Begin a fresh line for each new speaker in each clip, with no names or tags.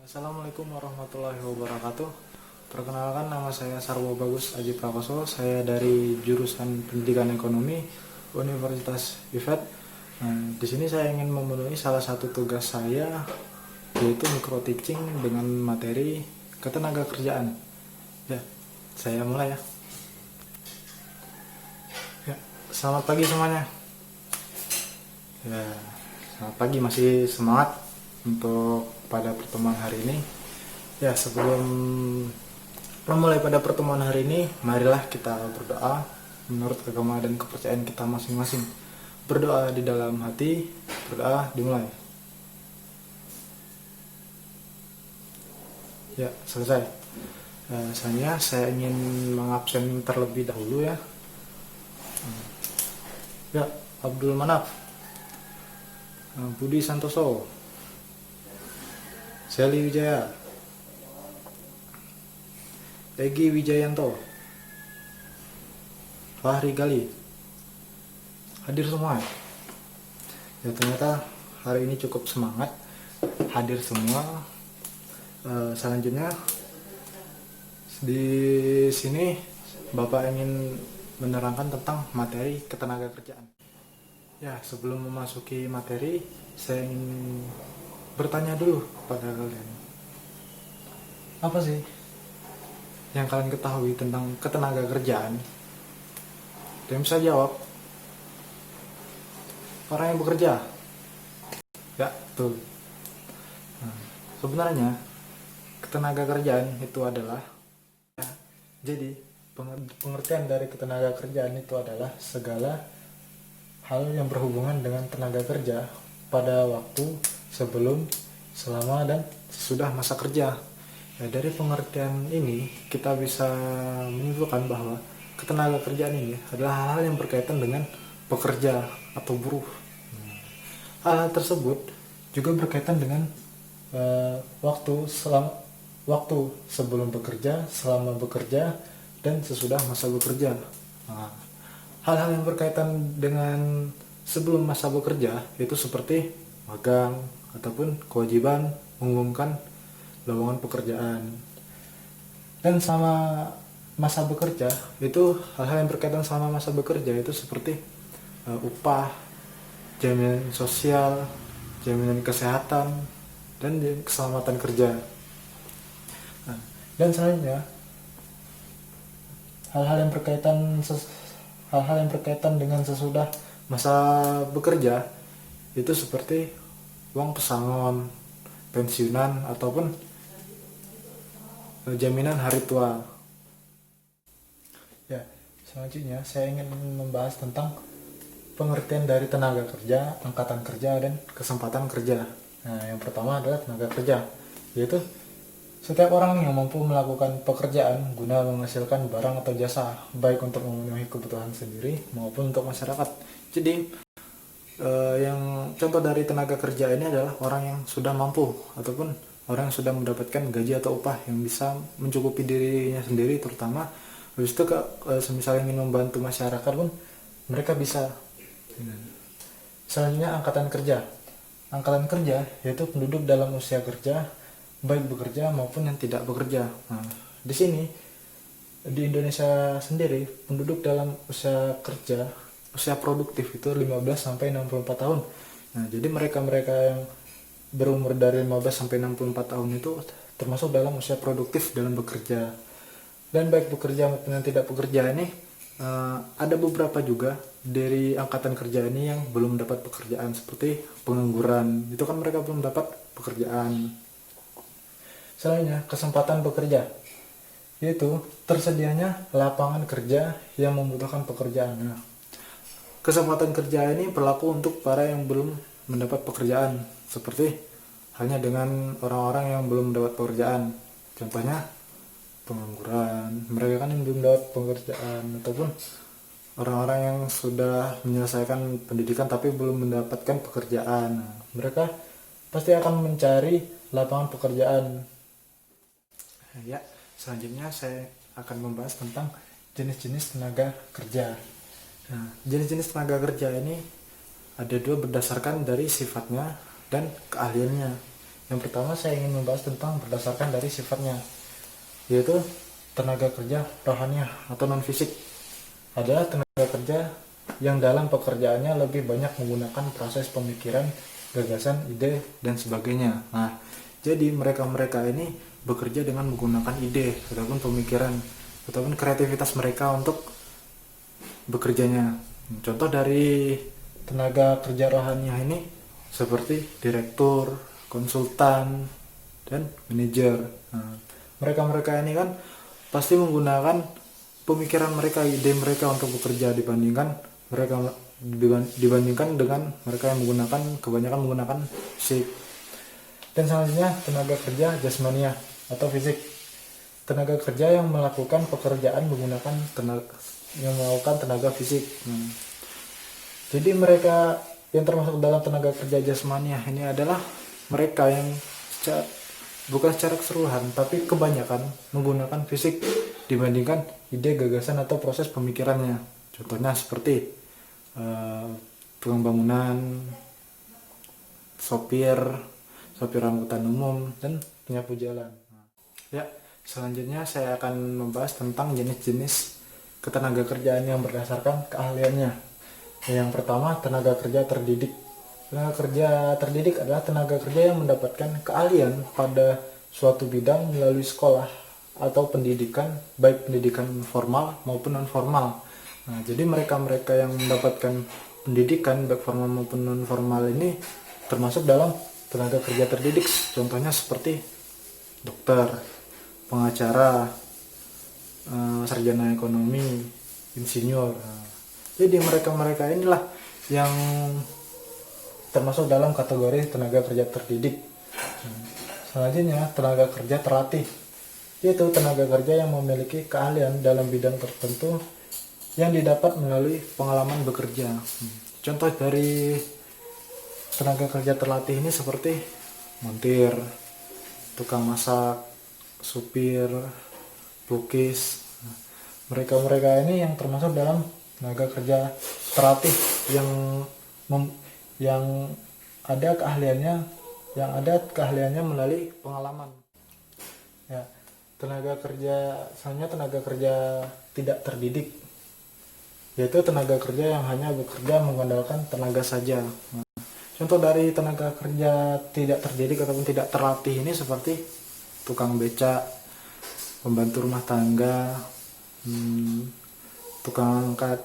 Assalamualaikum warahmatullahi wabarakatuh. Perkenalkan, nama saya Sarwo Bagus Aji Prakoso. Saya dari jurusan Pendidikan Ekonomi Universitas IFET. Di sini saya ingin memenuhi salah satu tugas saya, yaitu micro teaching dengan materi ketenagakerjaan. Ya, saya mulai ya. Ya, selamat pagi semuanya. Ya, selamat pagi, masih semangat untuk pada pertemuan hari ini. Ya, sebelum memulai pada pertemuan hari ini, marilah kita berdoa menurut agama dan kepercayaan kita masing-masing. Berdoa di dalam hati, berdoa dimulai. Ya, selesai. Saya ingin mengabsen terlebih dahulu ya. Ya, Abdul Manaf, Budi Santoso, Seli Wijaya, Egi Wijayanto, Fahri Gali, hadir semua. Ya, ternyata hari ini cukup semangat, hadir semua. Selanjutnya di sini Bapak ingin menerangkan tentang materi ketenagakerjaan. Ya, sebelum memasuki materi, saya ingin bertanya dulu pada kalian. Apa sih yang kalian ketahui tentang ketenagakerjaan? Dan bisa jawab. Orang yang bekerja. Ya, betul. Sebenarnya ketenagakerjaan itu adalah, jadi pengertian dari ketenagakerjaan itu adalah segala hal yang berhubungan dengan tenaga kerja pada waktu sebelum, selama, dan sesudah masa kerja. Ya, dari pengertian ini kita bisa menyimpulkan bahwa ketenagakerjaan ini adalah hal-hal yang berkaitan dengan pekerja atau buruh. Hal-hal tersebut juga berkaitan dengan waktu sebelum bekerja, selama bekerja, dan sesudah masa bekerja. Hal-hal yang berkaitan dengan sebelum masa bekerja itu seperti magang ataupun kewajiban mengumumkan lowongan pekerjaan. Dan selama masa bekerja itu hal-hal yang berkaitan selama masa bekerja itu seperti upah, jaminan sosial, jaminan kesehatan, dan keselamatan kerja. Dan selanjutnya hal-hal yang berkaitan dengan sesudah masa bekerja itu seperti uang pesangon, pensiunan, ataupun jaminan hari tua. Ya, selanjutnya saya ingin membahas tentang pengertian dari tenaga kerja, angkatan kerja, dan kesempatan kerja. Nah, yang pertama adalah tenaga kerja, yaitu setiap orang yang mampu melakukan pekerjaan guna menghasilkan barang atau jasa, baik untuk memenuhi kebutuhan sendiri maupun untuk masyarakat. Jadi, yang contoh dari tenaga kerja ini adalah orang yang sudah mampu ataupun orang yang sudah mendapatkan gaji atau upah yang bisa mencukupi dirinya sendiri, terutama habis itu semisal ingin membantu masyarakat pun mereka bisa. Selanjutnya angkatan kerja. Angkatan kerja yaitu penduduk dalam usia kerja, baik bekerja maupun yang tidak bekerja. Nah, di sini di Indonesia sendiri penduduk dalam usia kerja, usia produktif itu 15 sampai 64 tahun. Nah, jadi mereka-mereka yang berumur dari 15 sampai 64 tahun itu termasuk dalam usia produktif dalam bekerja. Dan baik bekerja maupun yang tidak bekerja ini ada beberapa juga dari angkatan kerja ini yang belum dapat pekerjaan, seperti pengangguran. Itu kan mereka belum dapat pekerjaan. Selanjutnya kesempatan bekerja, yaitu tersedianya lapangan kerja yang membutuhkan pekerjaan. Nah, kesempatan kerja ini berlaku untuk para yang belum mendapat pekerjaan, seperti halnya dengan orang-orang yang belum mendapat pekerjaan. Contohnya pengangguran, mereka kan yang belum dapat pekerjaan, ataupun orang-orang yang sudah menyelesaikan pendidikan tapi belum mendapatkan pekerjaan. Mereka pasti akan mencari lapangan pekerjaan. Ya, selanjutnya saya akan membahas tentang jenis-jenis tenaga kerja. Nah, jenis-jenis tenaga kerja ini ada dua berdasarkan dari sifatnya dan keahliannya. Yang pertama saya ingin membahas tentang berdasarkan dari sifatnya, yaitu tenaga kerja rohaniah atau non fisik. Adalah tenaga kerja yang dalam pekerjaannya lebih banyak menggunakan proses pemikiran, gagasan, ide, dan sebagainya. Nah, jadi mereka-mereka ini bekerja dengan menggunakan ide ataupun pemikiran ataupun kreativitas mereka untuk bekerjanya. Contoh dari tenaga kerja rohaniah ini seperti direktur, konsultan, dan manajer. Nah, mereka-mereka ini kan pasti menggunakan pemikiran mereka, ide mereka untuk bekerja dibandingkan dengan mereka yang kebanyakan menggunakan fisik. Dan selanjutnya tenaga kerja jasmania atau fisik. Tenaga kerja yang melakukan pekerjaan menggunakan tenaga fisik. Jadi mereka yang termasuk dalam tenaga kerja jasmania ini adalah mereka yang bukan secara keseluruhan tapi kebanyakan menggunakan fisik dibandingkan ide, gagasan, atau proses pemikirannya. Contohnya seperti tukang bangunan, sopir angkutan umum, dan penyapu jalan. Ya, selanjutnya saya akan membahas tentang jenis-jenis ketenaga kerjaan yang berdasarkan keahliannya. Yang pertama, tenaga kerja terdidik. Tenaga kerja terdidik adalah tenaga kerja yang mendapatkan keahlian pada suatu bidang melalui sekolah atau pendidikan, baik pendidikan formal maupun non formal. Nah, jadi mereka-mereka yang mendapatkan pendidikan baik formal maupun non formal ini termasuk dalam tenaga kerja terdidik. Contohnya seperti dokter, pengacara, sarjana ekonomi, insinyur. Jadi mereka-mereka inilah yang termasuk dalam kategori tenaga kerja terdidik. Selanjutnya tenaga kerja terlatih, yaitu tenaga kerja yang memiliki keahlian dalam bidang tertentu yang didapat melalui pengalaman bekerja. Contoh dari tenaga kerja terlatih ini seperti montir, tukang masak, supir, pelukis. Mereka-mereka ini yang termasuk dalam tenaga kerja terlatih yang ada keahliannya melalui pengalaman. Ya, selanjutnya tenaga kerja tidak terdidik, yaitu tenaga kerja yang hanya bekerja mengandalkan tenaga saja. Contoh dari tenaga kerja tidak terdidik ataupun tidak terlatih ini seperti tukang becak, pembantu rumah tangga, tukang angkat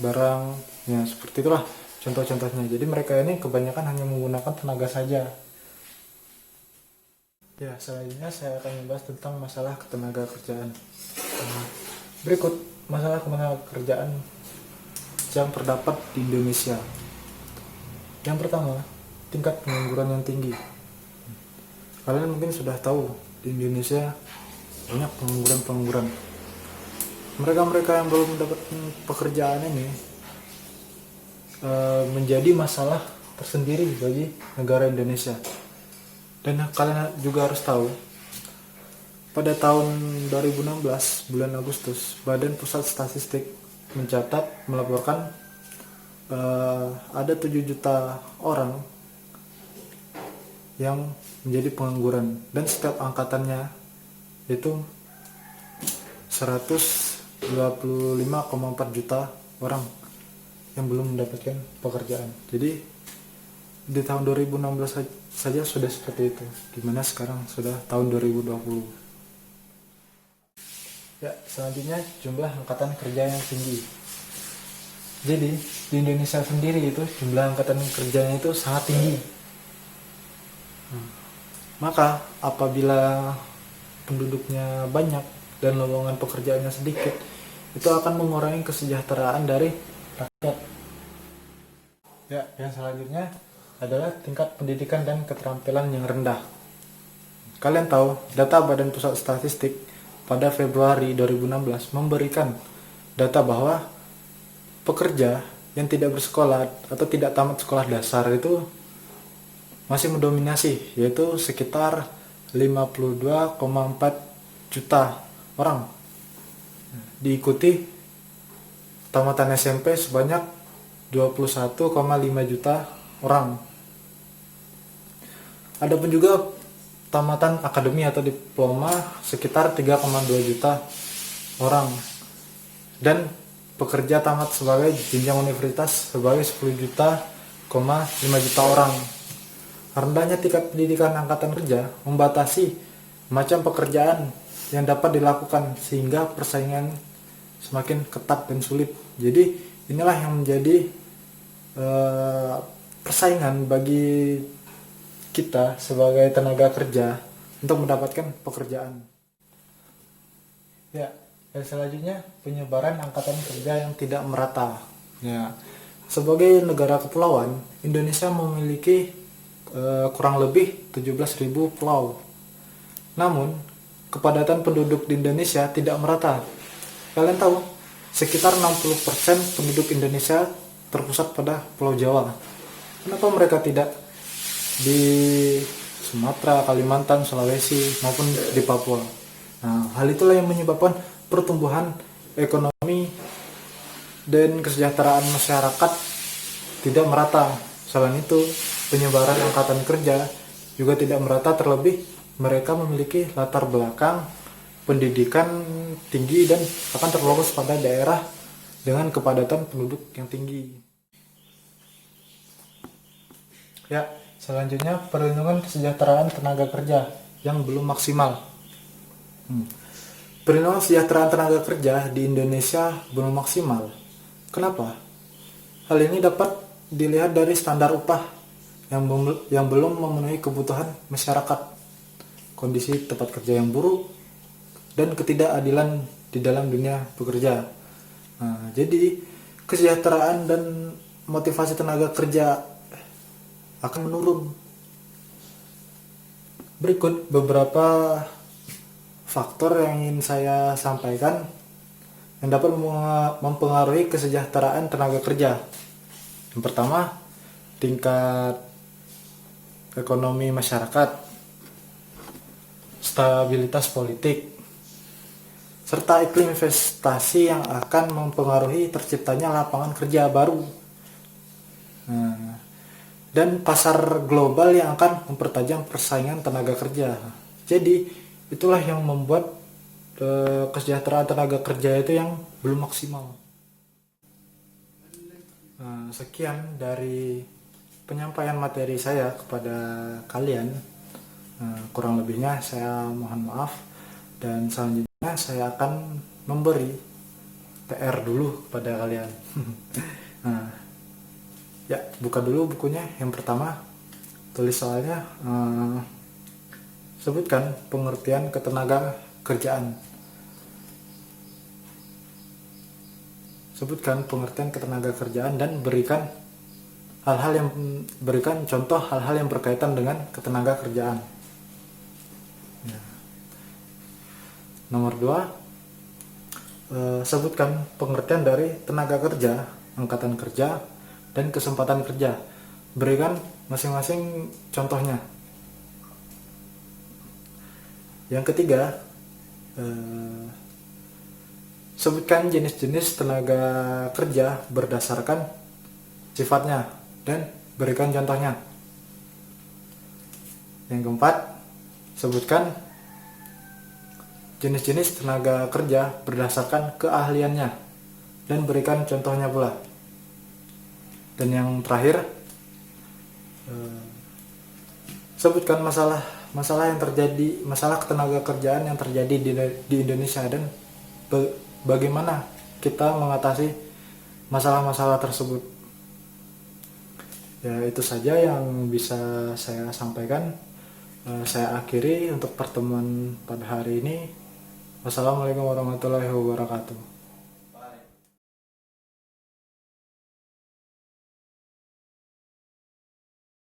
barang, ya seperti itulah contoh-contohnya. Jadi mereka ini kebanyakan hanya menggunakan tenaga saja. Ya, selanjutnya saya akan membahas tentang masalah ketenaga kerjaan. Berikut masalah ketenaga kerjaan yang terdapat di Indonesia. Yang pertama, tingkat pengangguran yang tinggi. Kalian mungkin sudah tahu di Indonesia banyak pengangguran. Mereka yang belum mendapat pekerjaan ini menjadi masalah tersendiri bagi negara Indonesia. Dan kalian juga harus tahu, pada tahun 2016 bulan Agustus, Badan Pusat Statistik melaporkan ada 7 juta orang yang menjadi pengangguran, dan setiap angkatannya itu 125,4 juta orang yang belum mendapatkan pekerjaan. Jadi di tahun 2016 saja sudah seperti itu, gimana sekarang sudah tahun 2020. Ya, selanjutnya jumlah angkatan kerja yang tinggi. Jadi di Indonesia sendiri itu jumlah angkatan kerjanya itu sangat tinggi. Maka apabila penduduknya banyak dan lowongan pekerjaannya sedikit, itu akan mengurangi kesejahteraan dari rakyat. Ya, yang selanjutnya adalah tingkat pendidikan dan keterampilan yang rendah. Kalian tahu, data Badan Pusat Statistik pada Februari 2016 memberikan data bahwa pekerja yang tidak bersekolah atau tidak tamat sekolah dasar itu masih mendominasi, yaitu sekitar 52,4 juta orang. Diikuti tamatan SMP sebanyak 21,5 juta orang. Ada pun juga tamatan akademi atau diploma sekitar 3,2 juta orang, dan pekerja tamat sebagai jenjang universitas sebagai 10,5 juta orang. Rendahnya tingkat pendidikan angkatan kerja membatasi macam pekerjaan yang dapat dilakukan sehingga persaingan semakin ketat dan sulit. Jadi inilah yang menjadi persaingan bagi kita sebagai tenaga kerja untuk mendapatkan pekerjaan. Ya, dan selanjutnya penyebaran angkatan kerja yang tidak merata. Ya, sebagai negara kepulauan, Indonesia memiliki kurang lebih 17.000 pulau. Namun, kepadatan penduduk di Indonesia tidak merata. Kalian tahu, sekitar 60% penduduk Indonesia terpusat pada Pulau Jawa. Kenapa mereka tidak di Sumatera, Kalimantan, Sulawesi, maupun di Papua? Nah, hal itulah yang menyebabkan pertumbuhan ekonomi dan kesejahteraan masyarakat tidak merata. Selain itu, penyebaran angkatan kerja juga tidak merata, terlebih mereka memiliki latar belakang pendidikan tinggi dan akan terfokus pada daerah dengan kepadatan penduduk yang tinggi. Ya, selanjutnya perlindungan kesejahteraan tenaga kerja yang belum maksimal. Perlindungan kesejahteraan tenaga kerja di Indonesia belum maksimal. Kenapa? Hal ini dapat dilihat dari standar upah yang belum memenuhi kebutuhan masyarakat, kondisi tempat kerja yang buruk, dan ketidakadilan di dalam dunia bekerja. Nah, jadi kesejahteraan dan motivasi tenaga kerja akan menurun. Berikut beberapa faktor yang ingin saya sampaikan yang dapat mempengaruhi kesejahteraan tenaga kerja. Yang pertama, tingkat ekonomi masyarakat, stabilitas politik, serta iklim investasi yang akan mempengaruhi terciptanya lapangan kerja baru. Dan pasar global yang akan mempertajam persaingan tenaga kerja. Jadi itulah yang membuat kesejahteraan tenaga kerja itu yang belum maksimal. Sekian dari penyampaian materi saya kepada kalian. Kurang lebihnya saya mohon maaf, dan selanjutnya saya akan memberi PR dulu kepada kalian. Ya, buka dulu bukunya. Yang pertama, tulis soalnya, sebutkan pengertian ketenaga kerjaan. Sebutkan pengertian ketenaga kerjaan dan berikan contoh hal-hal yang berkaitan dengan ketenaga kerjaan. Ya. Nomor 2, sebutkan pengertian dari tenaga kerja, angkatan kerja, dan kesempatan kerja. Berikan masing-masing contohnya. Yang ketiga, sebutkan jenis-jenis tenaga kerja berdasarkan sifatnya dan berikan contohnya. Yang keempat, sebutkan jenis-jenis tenaga kerja berdasarkan keahliannya dan berikan contohnya pula. Dan yang terakhir, sebutkan masalah yang terjadi, masalah ketenaga kerjaan yang terjadi di Indonesia dan bagaimana kita mengatasi masalah-masalah tersebut. Ya, itu saja yang bisa saya sampaikan. Saya akhiri untuk pertemuan pada hari ini. Wassalamualaikum warahmatullahi wabarakatuh.